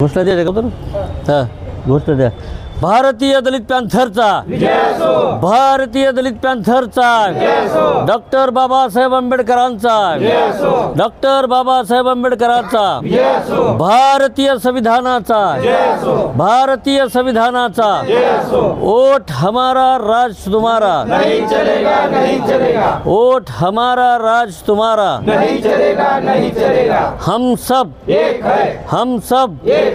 घोषणा द्या का तर हां घोषणा द्या. भारतीय दलित पॅन्थरचा भारतीय दलित पॅन्थरचा डॉक्टर बाबासाहेब आंबेडकरांचा डॉक्टर बाबासाहेब आंबेडकरांचा भारतीय संविधानाचा भारतीय संविधानाचा वोट हमारा राज तुम्हारा नहीं चलेगा नहीं चलेगा वोट हमारा राज तुम्हारा नहीं चलेगा नहीं चलेगा हम सब एक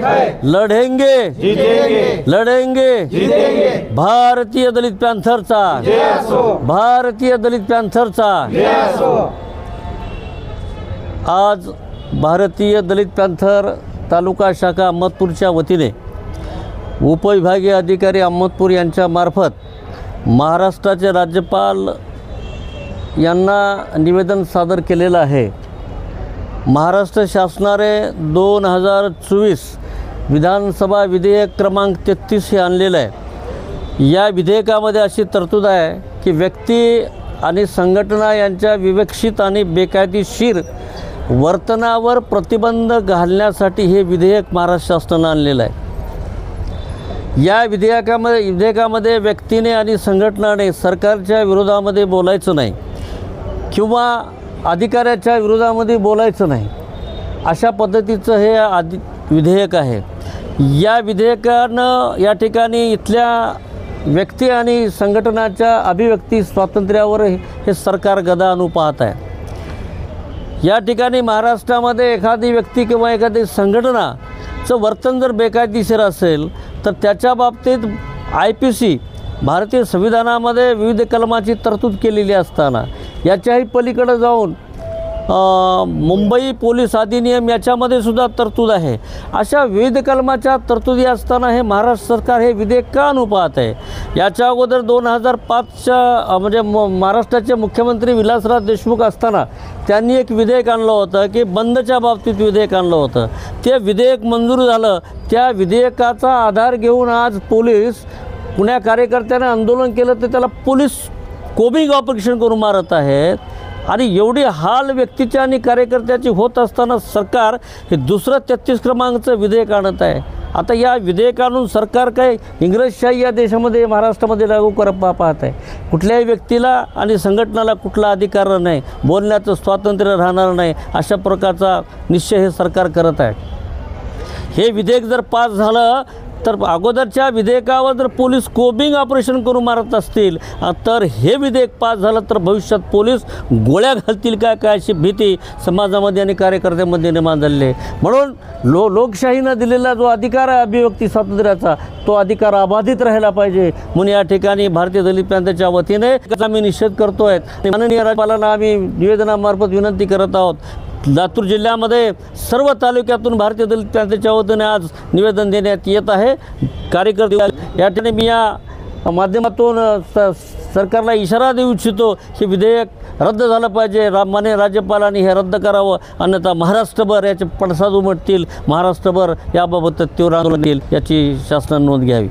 है लढेंगे जीतेंगे लढेंगे जीतेंगे भारतीय दलित पॅन्थरचा जय असो भारतीय दलित पॅन्थरचा जय असो. आज भारतीय दलित पॅन्थर तालुका शाखा अहमदपूरच्या वतीने उपविभागीय अधिकारी अहमदपूर यांच्या मार्फत महाराष्ट्राचे राज्यपाल यांना निवेदन सादर केलेलं आहे. महाराष्ट्र शासनाने 2024 विधानसभा विधेयक क्रमांक 33 हे आणलेलं आहे. या विधेयकामध्ये अशी तरतूद आहे की व्यक्ती आणि संघटना यांच्या विवक्षित आणि बेकायदेशीर वर्तनावर प्रतिबंध घालण्यासाठी हे विधेयक महाराष्ट्र शासनाने आणलेलं आहे. या विधेयकामध्ये व्यक्तीने आणि संघटनाने सरकारच्या विरोधामध्ये बोलायचं नाही किंवा अधिकाऱ्याच्या विरोधामध्ये बोलायचं नाही, अशा पद्धतीचं हे विधेयक आहे. या विधेयकानं या ठिकाणी इथल्या व्यक्ती आणि संघटनाच्या अभिव्यक्ती स्वातंत्र्यावर हे सरकार गदा आणू पाहत आहे. या ठिकाणी महाराष्ट्रामध्ये एखादी व्यक्ती किंवा एखादी संघटनाचं वर्तन जर बेकायदेशीर असेल तर त्याच्या बाबतीत IPC भारतीय संविधानामध्ये विविध कलमाची तरतूद केलेली असताना याच्याही पलीकडे जाऊन मुंबई पोलीस अधिनियम याच्यामध्ये सुद्धा तरतूद आहे. अशा विविध कलमाच्या तरतुदी असताना हे महाराष्ट्र सरकार हे विधेयक का आणू पाहत आहे. याच्या अगोदर 2005च्या म्हणजे महाराष्ट्राचे मुख्यमंत्री विलासराव देशमुख असताना त्यांनी एक विधेयक आणलं होतं की बंदच्या बाबतीत विधेयक आणलं होतं. ते विधेयक मंजूर झालं. त्या विधेयकाचा आधार घेऊन आज पोलीस पुण्या कार्यकर्त्याने आंदोलन केलं तर त्याला पोलीस कोबिंग ऑपरेशन करून मारत आहेत. आणि एवढी हाल व्यक्तीच्या आणि कार्यकर्त्याची होत असताना सरकार हे दुसरं 33 क्रमांकाचं विधेयक आणत आहे. आता या विधेयक आणून सरकार काय इंग्रजशाही या देशामध्ये महाराष्ट्रामध्ये लागू पाहत आहे. कुठल्याही व्यक्तीला आणि संघटनाला कुठला अधिकार नाही, बोलण्याचं स्वातंत्र्य राहणार नाही, अशा प्रकारचा निश्चय हे सरकार करत आहे. हे विधेयक जर पास झालं तर अगोदरच्या विधेयकावर जर पोलीस कोबिंग ऑपरेशन करून मारत असतील तर हे विधेयक पास झालं तर भविष्यात पोलीस गोळ्या घालतील काय अशी भीती समाजामध्ये आणि कार्यकर्त्यांमध्ये निर्माण झालेली आहे. म्हणून लोकशाहीनं दिलेला जो अधिकार आहे अभिव्यक्ती स्वातंत्र्याचा, तो अधिकार अबाधित राहायला पाहिजे. म्हणून या ठिकाणी भारतीय दलित पॅन्थरच्या वतीने आम्ही निषेध करतो आहे. माननीय राज्यपालांना आम्ही निवेदनामार्फत विनंती करत आहोत. लातूर जिल्ह्यामध्ये सर्व तालुक्यातून भारतीय दलित पॅन्थरच्या वतीने आज निवेदन देण्यात येत आहे. कार्यकर्ते या ठिकाणी मी या माध्यमातून सरकारला इशारा देऊ इच्छितो की विधेयक रद्द झालं पाहिजे. माननीय राज्यपालांनी हे रद्द करावं, अन्यथा महाराष्ट्रभर याचे पडसाद उमटतील. महाराष्ट्रभर याबाबत तीव्र आंदोलन येईल, याची शासनाने नोंद घ्यावी.